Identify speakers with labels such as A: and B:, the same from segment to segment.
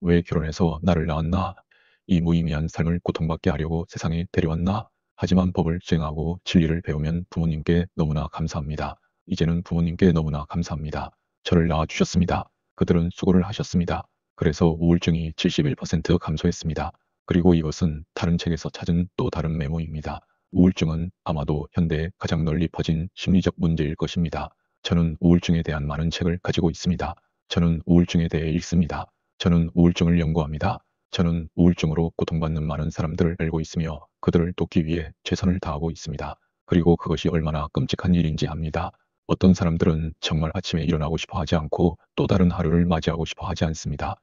A: 왜 결혼해서 나를 낳았나? 이 무의미한 삶을 고통받게 하려고 세상에 데려왔나? 하지만 법을 수행하고 진리를 배우면 부모님께 너무나 감사합니다. 이제는 부모님께 너무나 감사합니다. 저를 낳아주셨습니다. 그들은 수고를 하셨습니다. 그래서 우울증이 71% 감소했습니다. 그리고 이것은 다른 책에서 찾은 또 다른 메모입니다. 우울증은 아마도 현대에 가장 널리 퍼진 심리적 문제일 것입니다. 저는 우울증에 대한 많은 책을 가지고 있습니다. 저는 우울증에 대해 읽습니다. 저는 우울증을 연구합니다. 저는 우울증으로 고통받는 많은 사람들을 알고 있으며 그들을 돕기 위해 최선을 다하고 있습니다. 그리고 그것이 얼마나 끔찍한 일인지 압니다. 어떤 사람들은 정말 아침에 일어나고 싶어 하지 않고 또 다른 하루를 맞이하고 싶어 하지 않습니다.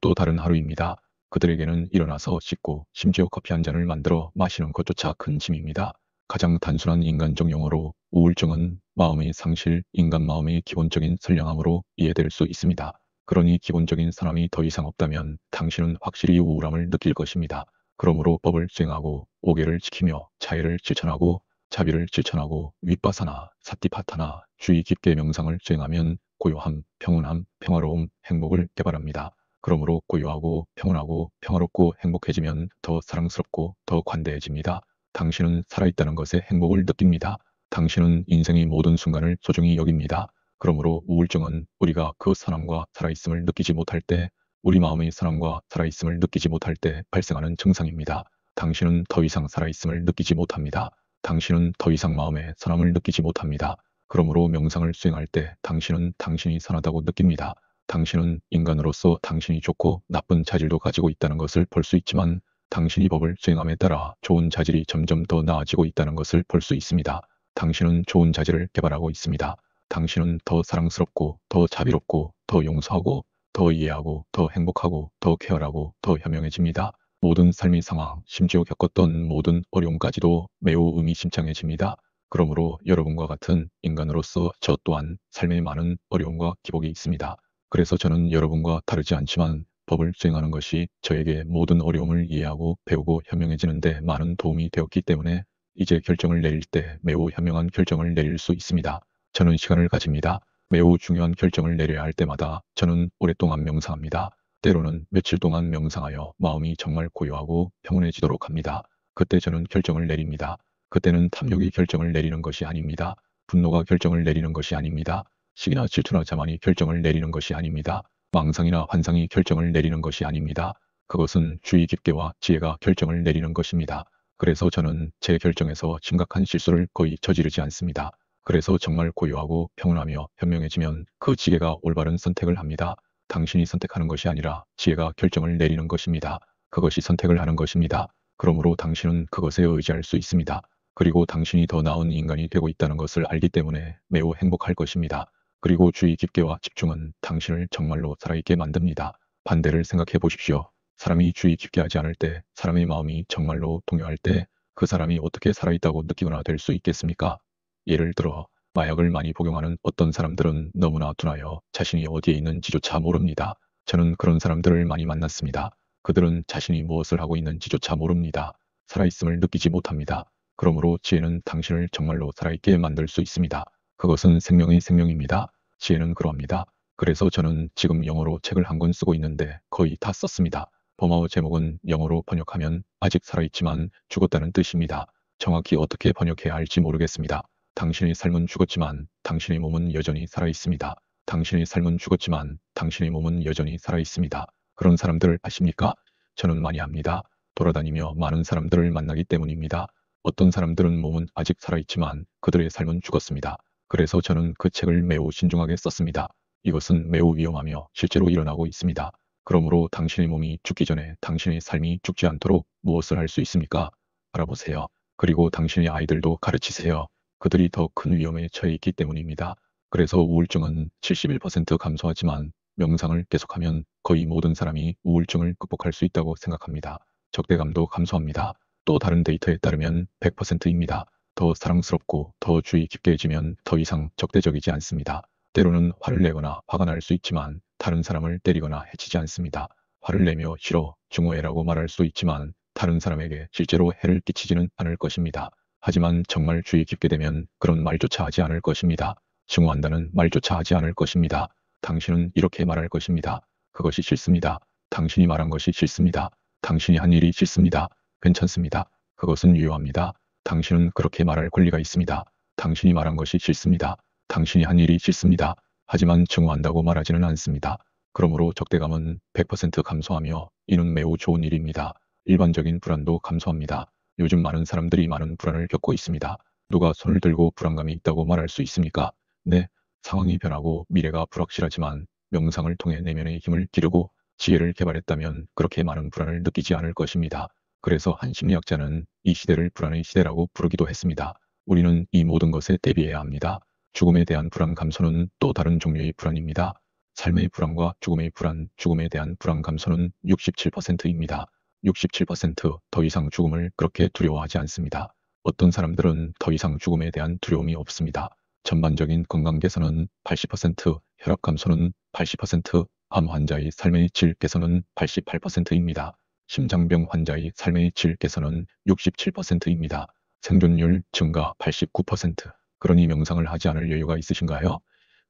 A: 또 다른 하루입니다. 그들에게는 일어나서 씻고 심지어 커피 한 잔을 만들어 마시는 것조차 큰 짐입니다. 가장 단순한 인간적 용어로 우울증은 마음의 상실, 인간 마음의 기본적인 선량함으로 이해될 수 있습니다. 그러니 기본적인 사람이 더 이상 없다면 당신은 확실히 우울함을 느낄 것입니다. 그러므로 법을 수행하고 오계를 지키며 자애를 실천하고 자비를 실천하고 윗바사나 사티파타나 주의 깊게 명상을 수행하면 고요함, 평온함, 평화로움, 행복을 개발합니다. 그러므로 고요하고 평온하고 평화롭고 행복해지면 더 사랑스럽고 더 관대해집니다. 당신은 살아있다는 것에 행복을 느낍니다. 당신은 인생의 모든 순간을 소중히 여깁니다. 그러므로 우울증은 우리가 그 사랑과 살아있음을 느끼지 못할 때, 우리 마음의 사랑과 살아있음을 느끼지 못할 때 발생하는 증상입니다. 당신은 더 이상 살아있음을 느끼지 못합니다. 당신은 더 이상 마음의 선함을 느끼지 못합니다. 그러므로 명상을 수행할 때 당신은 당신이 선하다고 느낍니다. 당신은 인간으로서 당신이 좋고 나쁜 자질도 가지고 있다는 것을 볼 수 있지만 당신이 법을 수행함에 따라 좋은 자질이 점점 더 나아지고 있다는 것을 볼 수 있습니다. 당신은 좋은 자질을 개발하고 있습니다. 당신은 더 사랑스럽고 더 자비롭고 더 용서하고 더 이해하고 더 행복하고 더 쾌활하고 더 현명해집니다. 모든 삶의 상황, 심지어 겪었던 모든 어려움까지도 매우 의미심장해집니다. 그러므로 여러분과 같은 인간으로서 저 또한 삶에 많은 어려움과 기복이 있습니다. 그래서 저는 여러분과 다르지 않지만 법을 수행하는 것이 저에게 모든 어려움을 이해하고 배우고 현명해지는 데 많은 도움이 되었기 때문에 이제 결정을 내릴 때 매우 현명한 결정을 내릴 수 있습니다. 저는 시간을 가집니다. 매우 중요한 결정을 내려야 할 때마다 저는 오랫동안 명상합니다. 때로는 며칠 동안 명상하여 마음이 정말 고요하고 평온해지도록 합니다. 그때 저는 결정을 내립니다. 그때는 탐욕이 결정을 내리는 것이 아닙니다. 분노가 결정을 내리는 것이 아닙니다. 시기나 질투나 자만이 결정을 내리는 것이 아닙니다. 망상이나 환상이 결정을 내리는 것이 아닙니다. 그것은 주의 깊게와 지혜가 결정을 내리는 것입니다. 그래서 저는 제 결정에서 심각한 실수를 거의 저지르지 않습니다. 그래서 정말 고요하고 평온하며 현명해지면 그 지혜가 올바른 선택을 합니다. 당신이 선택하는 것이 아니라 지혜가 결정을 내리는 것입니다. 그것이 선택을 하는 것입니다. 그러므로 당신은 그것에 의지할 수 있습니다. 그리고 당신이 더 나은 인간이 되고 있다는 것을 알기 때문에 매우 행복할 것입니다. 그리고 주의 깊게와 집중은 당신을 정말로 살아있게 만듭니다. 반대를 생각해 보십시오. 사람이 주의 깊게 하지 않을 때, 사람의 마음이 정말로 동요할 때 그 사람이 어떻게 살아있다고 느끼거나 될 수 있겠습니까? 예를 들어 마약을 많이 복용하는 어떤 사람들은 너무나 둔하여 자신이 어디에 있는지조차 모릅니다. 저는 그런 사람들을 많이 만났습니다. 그들은 자신이 무엇을 하고 있는지조차 모릅니다. 살아있음을 느끼지 못합니다. 그러므로 지혜는 당신을 정말로 살아있게 만들 수 있습니다. 그것은 생명의 생명입니다. 지혜는 그러합니다. 그래서 저는 지금 영어로 책을 한 권 쓰고 있는데 거의 다 썼습니다. 버마우 제목은 영어로 번역하면 아직 살아있지만 죽었다는 뜻입니다. 정확히 어떻게 번역해야 할지 모르겠습니다. 당신의 삶은 죽었지만 당신의 몸은 여전히 살아있습니다. 당신의 삶은 죽었지만 당신의 몸은 여전히 살아있습니다. 그런 사람들을 아십니까? 저는 많이 압니다. 돌아다니며 많은 사람들을 만나기 때문입니다. 어떤 사람들은 몸은 아직 살아있지만 그들의 삶은 죽었습니다. 그래서 저는 그 책을 매우 신중하게 썼습니다. 이것은 매우 위험하며 실제로 일어나고 있습니다. 그러므로 당신의 몸이 죽기 전에 당신의 삶이 죽지 않도록 무엇을 할 수 있습니까? 알아보세요. 그리고 당신의 아이들도 가르치세요. 그들이 더 큰 위험에 처해 있기 때문입니다. 그래서 우울증은 71% 감소하지만 명상을 계속하면 거의 모든 사람이 우울증을 극복할 수 있다고 생각합니다. 적대감도 감소합니다. 또 다른 데이터에 따르면 100%입니다. 더 사랑스럽고 더 주의 깊게 해지면 더 이상 적대적이지 않습니다. 때로는 화를 내거나 화가 날 수 있지만 다른 사람을 때리거나 해치지 않습니다. 화를 내며 싫어, 증오해라고 말할 수 있지만 다른 사람에게 실제로 해를 끼치지는 않을 것입니다. 하지만 정말 주의 깊게 되면 그런 말조차 하지 않을 것입니다. 증오한다는 말조차 하지 않을 것입니다. 당신은 이렇게 말할 것입니다. 그것이 싫습니다. 당신이 말한 것이 싫습니다. 당신이 한 일이 싫습니다. 괜찮습니다. 그것은 유효합니다. 당신은 그렇게 말할 권리가 있습니다. 당신이 말한 것이 싫습니다. 당신이 한 일이 싫습니다. 하지만 증오한다고 말하지는 않습니다. 그러므로 적대감은 100% 감소하며 이는 매우 좋은 일입니다. 일반적인 불안도 감소합니다. 요즘 많은 사람들이 많은 불안을 겪고 있습니다. 누가 손을 들고 불안감이 있다고 말할 수 있습니까? 네, 상황이 변하고 미래가 불확실하지만 명상을 통해 내면의 힘을 기르고 지혜를 개발했다면 그렇게 많은 불안을 느끼지 않을 것입니다. 그래서 한 심리학자는 이 시대를 불안의 시대라고 부르기도 했습니다. 우리는 이 모든 것에 대비해야 합니다. 죽음에 대한 불안 감소는 또 다른 종류의 불안입니다. 삶의 불안과 죽음의 불안, 죽음에 대한 불안 감소는 67%입니다. 67%더 이상 죽음을 그렇게 두려워하지 않습니다. 어떤 사람들은 더 이상 죽음에 대한 두려움이 없습니다. 전반적인 건강 개선은 80%, 혈압 감소는 80%, 암 환자의 삶의 질 개선은 88%입니다. 심장병 환자의 삶의 질 개선은 67%입니다. 생존율 증가 89%. 그러니 명상을 하지 않을 여유가 있으신가요?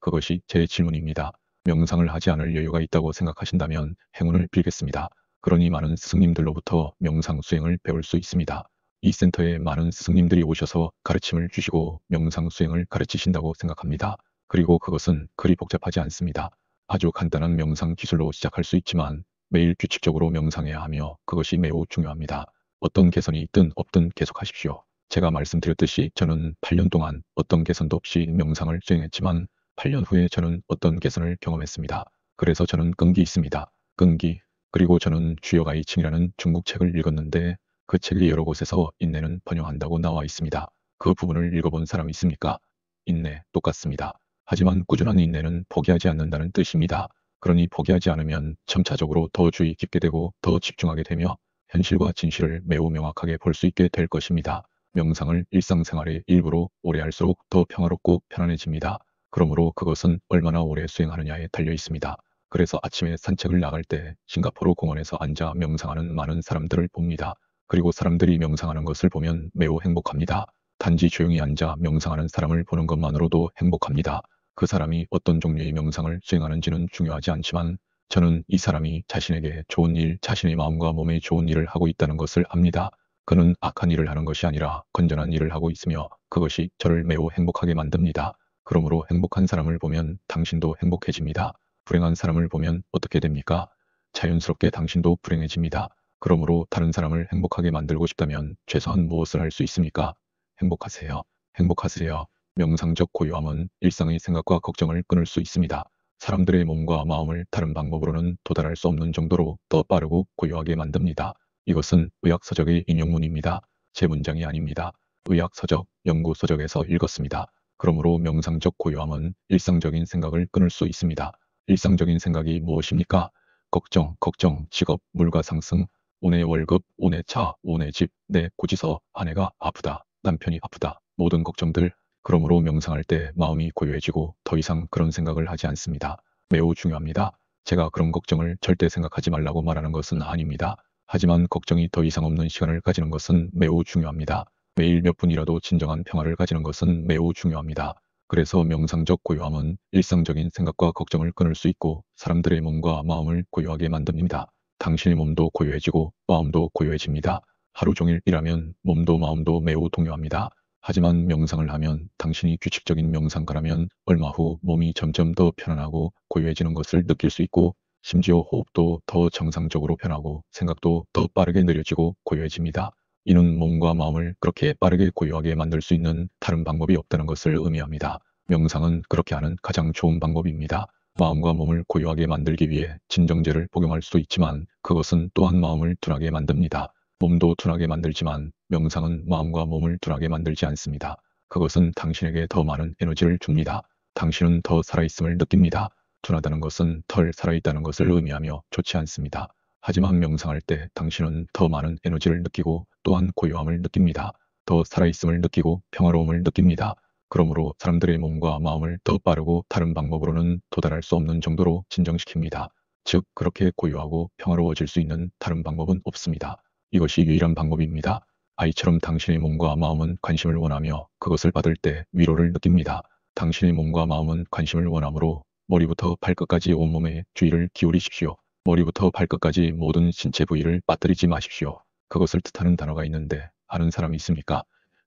A: 그것이 제 질문입니다. 명상을 하지 않을 여유가 있다고 생각하신다면 행운을 빌겠습니다. 그러니 많은 스승님들로부터 명상 수행을 배울 수 있습니다. 이 센터에 많은 스승님들이 오셔서 가르침을 주시고 명상 수행을 가르치신다고 생각합니다. 그리고 그것은 그리 복잡하지 않습니다. 아주 간단한 명상 기술로 시작할 수 있지만 매일 규칙적으로 명상해야 하며 그것이 매우 중요합니다. 어떤 개선이 있든 없든 계속하십시오. 제가 말씀드렸듯이 저는 8년 동안 어떤 개선도 없이 명상을 수행했지만 8년 후에 저는 어떤 개선을 경험했습니다. 그래서 저는 끈기 있습니다. 끈기. 그리고 저는 주역아이 칭이라는 중국 책을 읽었는데 그 책이 여러 곳에서 인내는 번영한다고 나와 있습니다. 그 부분을 읽어본 사람 있습니까? 인내, 똑같습니다. 하지만 꾸준한 인내는 포기하지 않는다는 뜻입니다. 그러니 포기하지 않으면 점차적으로 더 주의 깊게 되고 더 집중하게 되며 현실과 진실을 매우 명확하게 볼 수 있게 될 것입니다. 명상을 일상생활의 일부로 오래 할수록 더 평화롭고 편안해집니다. 그러므로 그것은 얼마나 오래 수행하느냐에 달려 있습니다. 그래서 아침에 산책을 나갈 때 싱가포르 공원에서 앉아 명상하는 많은 사람들을 봅니다. 그리고 사람들이 명상하는 것을 보면 매우 행복합니다. 단지 조용히 앉아 명상하는 사람을 보는 것만으로도 행복합니다. 그 사람이 어떤 종류의 명상을 수행하는지는 중요하지 않지만 저는 이 사람이 자신에게 좋은 일, 자신의 마음과 몸에 좋은 일을 하고 있다는 것을 압니다. 그는 악한 일을 하는 것이 아니라 건전한 일을 하고 있으며 그것이 저를 매우 행복하게 만듭니다. 그러므로 행복한 사람을 보면 당신도 행복해집니다. 불행한 사람을 보면 어떻게 됩니까? 자연스럽게 당신도 불행해집니다. 그러므로 다른 사람을 행복하게 만들고 싶다면 최소한 무엇을 할 수 있습니까? 행복하세요. 행복하세요. 명상적 고요함은 일상의 생각과 걱정을 끊을 수 있습니다. 사람들의 몸과 마음을 다른 방법으로는 도달할 수 없는 정도로 더 빠르고 고요하게 만듭니다. 이것은 의학서적의 인용문입니다. 제 문장이 아닙니다. 의학서적, 연구서적에서 읽었습니다. 그러므로 명상적 고요함은 일상적인 생각을 끊을 수 있습니다. 일상적인 생각이 무엇입니까? 걱정, 직업, 물가 상승, 오내 월급, 오내 차, 오내 집, 내 고지서, 아내가 아프다, 남편이 아프다, 모든 걱정들. 그러므로 명상할 때 마음이 고요해지고 더 이상 그런 생각을 하지 않습니다. 매우 중요합니다. 제가 그런 걱정을 절대 생각하지 말라고 말하는 것은 아닙니다. 하지만 걱정이 더 이상 없는 시간을 가지는 것은 매우 중요합니다. 매일 몇 분이라도 진정한 평화를 가지는 것은 매우 중요합니다. 그래서 명상적 고요함은 일상적인 생각과 걱정을 끊을 수 있고 사람들의 몸과 마음을 고요하게 만듭니다. 당신의 몸도 고요해지고 마음도 고요해집니다. 하루 종일 일하면 몸도 마음도 매우 동요합니다. 하지만 명상을 하면 당신이 규칙적인 명상가라면 얼마 후 몸이 점점 더 편안하고 고요해지는 것을 느낄 수 있고 심지어 호흡도 더 정상적으로 변하고 생각도 더 빠르게 느려지고 고요해집니다. 이는 몸과 마음을 그렇게 빠르게 고요하게 만들 수 있는 다른 방법이 없다는 것을 의미합니다. 명상은 그렇게 하는 가장 좋은 방법입니다. 마음과 몸을 고요하게 만들기 위해 진정제를 복용할 수도 있지만 그것은 또한 마음을 둔하게 만듭니다. 몸도 둔하게 만들지만 명상은 마음과 몸을 둔하게 만들지 않습니다. 그것은 당신에게 더 많은 에너지를 줍니다. 당신은 더 살아있음을 느낍니다. 둔하다는 것은 덜 살아있다는 것을 의미하며 좋지 않습니다. 하지만 명상할 때 당신은 더 많은 에너지를 느끼고 또한 고요함을 느낍니다. 더 살아있음을 느끼고 평화로움을 느낍니다. 그러므로 사람들의 몸과 마음을 더 빠르고 다른 방법으로는 도달할 수 없는 정도로 진정시킵니다. 즉, 그렇게 고요하고 평화로워질 수 있는 다른 방법은 없습니다. 이것이 유일한 방법입니다. 아이처럼 당신의 몸과 마음은 관심을 원하며 그것을 받을 때 위로를 느낍니다. 당신의 몸과 마음은 관심을 원하므로 머리부터 발끝까지 온몸에 주의를 기울이십시오. 머리부터 발끝까지 모든 신체 부위를 빠뜨리지 마십시오. 그것을 뜻하는 단어가 있는데 아는 사람이 있습니까?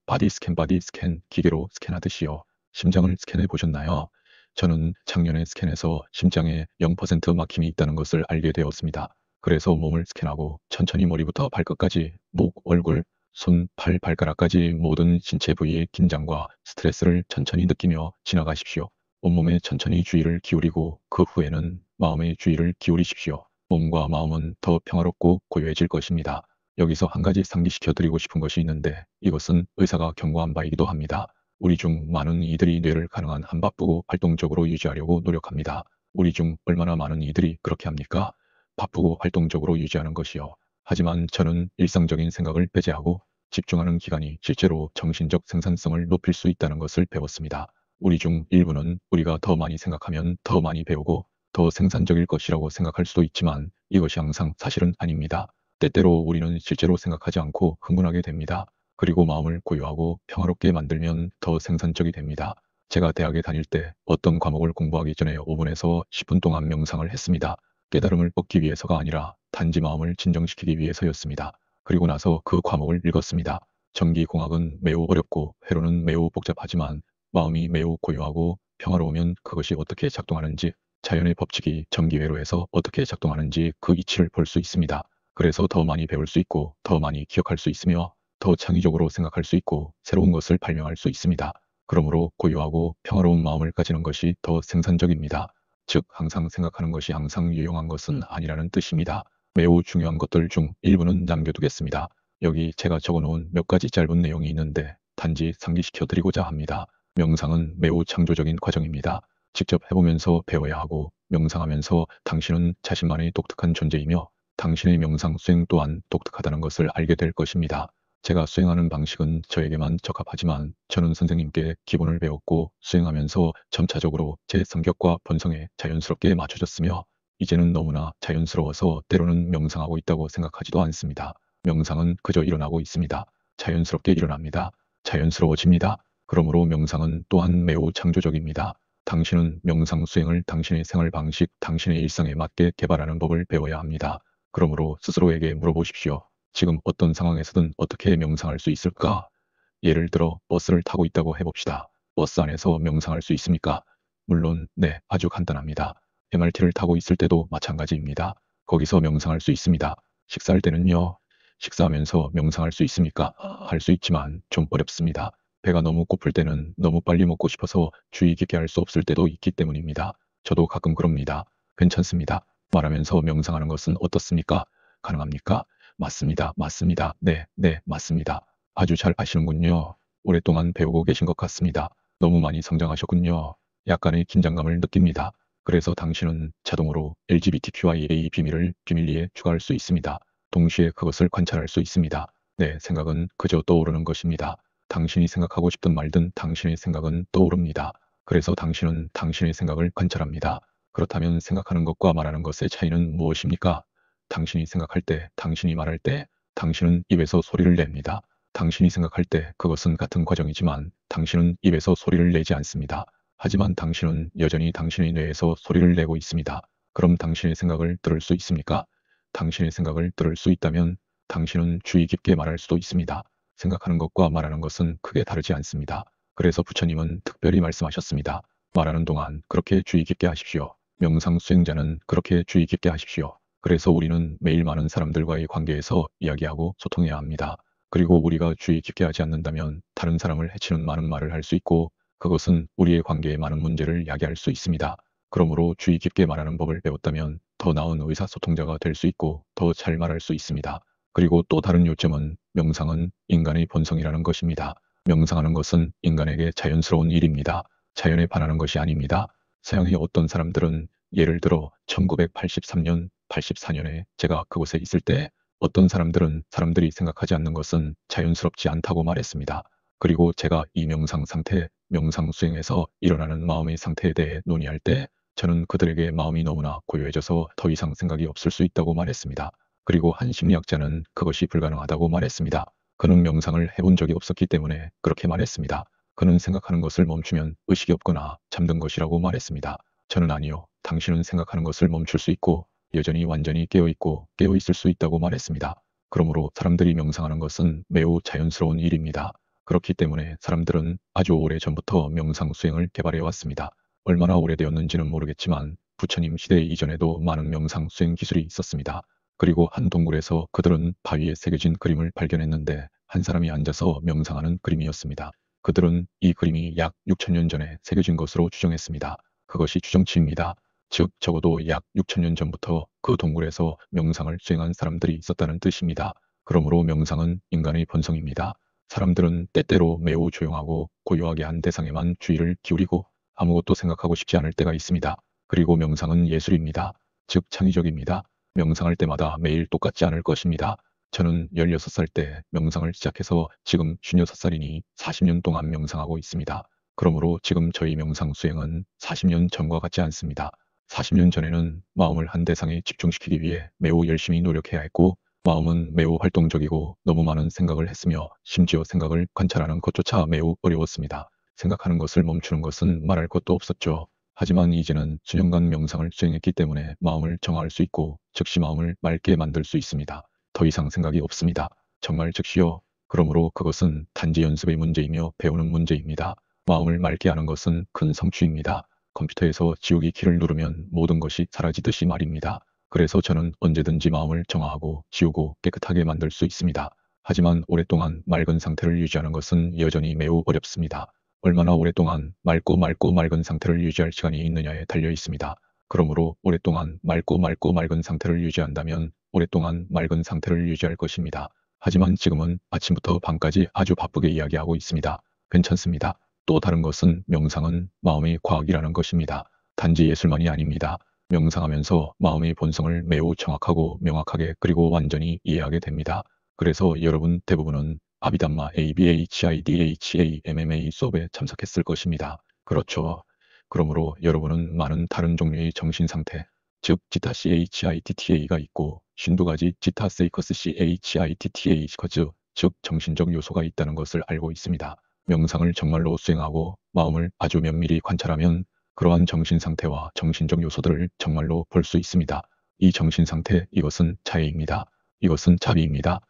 A: 바디 스캔, 기계로 스캔하듯이요. 심장을 스캔해 보셨나요? 저는 작년에 스캔해서 심장에 0% 막힘이 있다는 것을 알게 되었습니다. 그래서 몸을 스캔하고 천천히 머리부터 발끝까지 목, 얼굴, 손, 팔, 발가락까지 모든 신체 부위의 긴장과 스트레스를 천천히 느끼며 지나가십시오. 온몸에 천천히 주의를 기울이고 그 후에는 마음의 주의를 기울이십시오. 몸과 마음은 더 평화롭고 고요해질 것입니다. 여기서 한 가지 상기시켜 드리고 싶은 것이 있는데 이것은 의사가 경고한 바이기도 합니다. 우리 중 많은 이들이 뇌를 가능한 한 바쁘고 활동적으로 유지하려고 노력합니다. 우리 중 얼마나 많은 이들이 그렇게 합니까? 바쁘고 활동적으로 유지하는 것이요. 하지만 저는 일상적인 생각을 배제하고 집중하는 기간이 실제로 정신적 생산성을 높일 수 있다는 것을 배웠습니다. 우리 중 일부는 우리가 더 많이 생각하면 더 많이 배우고 더 생산적일 것이라고 생각할 수도 있지만 이것이 항상 사실은 아닙니다. 때때로 우리는 실제로 생각하지 않고 흥분하게 됩니다. 그리고 마음을 고요하고 평화롭게 만들면 더 생산적이 됩니다. 제가 대학에 다닐 때 어떤 과목을 공부하기 전에 5분에서 10분 동안 명상을 했습니다. 깨달음을 얻기 위해서가 아니라 단지 마음을 진정시키기 위해서였습니다. 그리고 나서 그 과목을 읽었습니다. 전기공학은 매우 어렵고 회로는 매우 복잡하지만 마음이 매우 고요하고 평화로우면 그것이 어떻게 작동하는지, 자연의 법칙이 전기회로에서 어떻게 작동하는지 그 이치를 볼 수 있습니다. 그래서 더 많이 배울 수 있고 더 많이 기억할 수 있으며 더 창의적으로 생각할 수 있고 새로운 것을 발명할 수 있습니다. 그러므로 고요하고 평화로운 마음을 가지는 것이 더 생산적입니다. 즉 항상 생각하는 것이 항상 유용한 것은 아니라는 뜻입니다. 매우 중요한 것들 중 일부는 남겨두겠습니다. 여기 제가 적어놓은 몇 가지 짧은 내용이 있는데 단지 상기시켜 드리고자 합니다. 명상은 매우 창조적인 과정입니다. 직접 해보면서 배워야 하고 명상하면서 당신은 자신만의 독특한 존재이며 당신의 명상 수행 또한 독특하다는 것을 알게 될 것입니다. 제가 수행하는 방식은 저에게만 적합하지만 저는 선생님께 기본을 배웠고 수행하면서 점차적으로 제 성격과 본성에 자연스럽게 맞춰졌으며 이제는 너무나 자연스러워서 때로는 명상하고 있다고 생각하지도 않습니다. 명상은 그저 일어나고 있습니다. 자연스럽게 일어납니다. 자연스러워집니다. 그러므로 명상은 또한 매우 창조적입니다. 당신은 명상 수행을 당신의 생활 방식, 당신의 일상에 맞게 개발하는 법을 배워야 합니다. 그러므로 스스로에게 물어보십시오. 지금 어떤 상황에서든 어떻게 명상할 수 있을까? 예를 들어 버스를 타고 있다고 해봅시다. 버스 안에서 명상할 수 있습니까? 물론 네, 아주 간단합니다. MRT를 타고 있을 때도 마찬가지입니다. 거기서 명상할 수 있습니다. 식사할 때는요. 식사하면서 명상할 수 있습니까? 할 수 있지만 좀 어렵습니다. 배가 너무 고플 때는 너무 빨리 먹고 싶어서 주의 깊게 할 수 없을 때도 있기 때문입니다. 저도 가끔 그럽니다. 괜찮습니다. 말하면서 명상하는 것은 어떻습니까? 가능합니까? 맞습니다. 맞습니다. 네, 네, 맞습니다. 아주 잘 아시는군요. 오랫동안 배우고 계신 것 같습니다. 너무 많이 성장하셨군요. 약간의 긴장감을 느낍니다. 그래서 당신은 자동으로 LGBTQIA 비밀을 비밀리에 추가할 수 있습니다. 동시에 그것을 관찰할 수 있습니다. 내 생각은 그저 떠오르는 것입니다. 당신이 생각하고 싶든 말든 당신의 생각은 떠오릅니다. 그래서 당신은 당신의 생각을 관찰합니다. 그렇다면 생각하는 것과 말하는 것의 차이는 무엇입니까? 당신이 생각할 때, 당신이 말할 때, 당신은 입에서 소리를 냅니다. 당신이 생각할 때 그것은 같은 과정이지만 당신은 입에서 소리를 내지 않습니다. 하지만 당신은 여전히 당신의 뇌에서 소리를 내고 있습니다. 그럼 당신의 생각을 들을 수 있습니까? 당신의 생각을 들을 수 있다면 당신은 주의 깊게 말할 수도 있습니다. 생각하는 것과 말하는 것은 크게 다르지 않습니다. 그래서 부처님은 특별히 말씀하셨습니다. 말하는 동안 그렇게 주의 깊게 하십시오. 명상 수행자는 그렇게 주의 깊게 하십시오. 그래서 우리는 매일 많은 사람들과의 관계에서 이야기하고 소통해야 합니다. 그리고 우리가 주의 깊게 하지 않는다면 다른 사람을 해치는 많은 말을 할 수 있고 그것은 우리의 관계에 많은 문제를 야기할 수 있습니다. 그러므로 주의 깊게 말하는 법을 배웠다면 더 나은 의사소통자가 될 수 있고 더 잘 말할 수 있습니다. 그리고 또 다른 요점은 명상은 인간의 본성이라는 것입니다. 명상하는 것은 인간에게 자연스러운 일입니다. 자연에 반하는 것이 아닙니다. 서양의 어떤 사람들은 예를 들어 1983년, 84년에 제가 그곳에 있을 때 어떤 사람들은 사람들이 생각하지 않는 것은 자연스럽지 않다고 말했습니다. 그리고 제가 이 명상 상태, 명상 수행에서 일어나는 마음의 상태에 대해 논의할 때 저는 그들에게 마음이 너무나 고요해져서 더 이상 생각이 없을 수 있다고 말했습니다. 그리고 한 심리학자는 그것이 불가능하다고 말했습니다. 그는 명상을 해본 적이 없었기 때문에 그렇게 말했습니다. 그는 생각하는 것을 멈추면 의식이 없거나 잠든 것이라고 말했습니다. 저는 아니요. 당신은 생각하는 것을 멈출 수 있고 여전히 완전히 깨어있고 깨어있을 수 있다고 말했습니다. 그러므로 사람들이 명상하는 것은 매우 자연스러운 일입니다. 그렇기 때문에 사람들은 아주 오래 전부터 명상 수행을 개발해 왔습니다. 얼마나 오래되었는지는 모르겠지만 부처님 시대 이전에도 많은 명상 수행 기술이 있었습니다. 그리고 한 동굴에서 그들은 바위에 새겨진 그림을 발견했는데 한 사람이 앉아서 명상하는 그림이었습니다. 그들은 이 그림이 약 6천년 전에 새겨진 것으로 추정했습니다. 그것이 추정치입니다. 즉 적어도 약 6천년 전부터 그 동굴에서 명상을 수행한 사람들이 있었다는 뜻입니다. 그러므로 명상은 인간의 본성입니다. 사람들은 때때로 매우 조용하고 고요하게 한 대상에만 주의를 기울이고 아무것도 생각하고 싶지 않을 때가 있습니다. 그리고 명상은 예술입니다. 즉 창의적입니다. 명상할 때마다 매일 똑같지 않을 것입니다. 저는 16살 때 명상을 시작해서 지금 56살이니 40년 동안 명상하고 있습니다. 그러므로 지금 저희 명상 수행은 40년 전과 같지 않습니다. 40년 전에는 마음을 한 대상에 집중시키기 위해 매우 열심히 노력해야 했고 마음은 매우 활동적이고 너무 많은 생각을 했으며 심지어 생각을 관찰하는 것조차 매우 어려웠습니다. 생각하는 것을 멈추는 것은 말할 것도 없었죠. 하지만 이제는 수년간 명상을 수행했기 때문에 마음을 정화할 수 있고 즉시 마음을 맑게 만들 수 있습니다. 더 이상 생각이 없습니다. 정말 즉시요. 그러므로 그것은 단지 연습의 문제이며 배우는 문제입니다. 마음을 맑게 하는 것은 큰 성취입니다. 컴퓨터에서 지우기 키를 누르면 모든 것이 사라지듯이 말입니다. 그래서 저는 언제든지 마음을 정화하고 지우고 깨끗하게 만들 수 있습니다. 하지만 오랫동안 맑은 상태를 유지하는 것은 여전히 매우 어렵습니다. 얼마나 오랫동안 맑고 맑은 상태를 유지할 시간이 있느냐에 달려 있습니다. 그러므로 오랫동안 맑고 맑은 상태를 유지한다면 오랫동안 맑은 상태를 유지할 것입니다. 하지만 지금은 아침부터 밤까지 아주 바쁘게 이야기하고 있습니다. 괜찮습니다. 또 다른 것은 명상은 마음의 과학이라는 것입니다. 단지 예술만이 아닙니다. 명상하면서 마음의 본성을 매우 정확하고 명확하게 그리고 완전히 이해하게 됩니다. 그래서 여러분 대부분은 아비담마 ABHIDHAMMA 수업에 참석했을 것입니다. 그렇죠. 그러므로 여러분은 많은 다른 종류의 정신상태, 즉 지타 CHITTA가 있고 52가지 지타 세이커스 CHITTA 시커즈, 즉 정신적 요소가 있다는 것을 알고 있습니다. 명상을 정말로 수행하고 마음을 아주 면밀히 관찰하면 그러한 정신상태와 정신적 요소들을 정말로 볼 수 있습니다. 이 정신상태, 이것은 자애입니다. 이것은 자비입니다.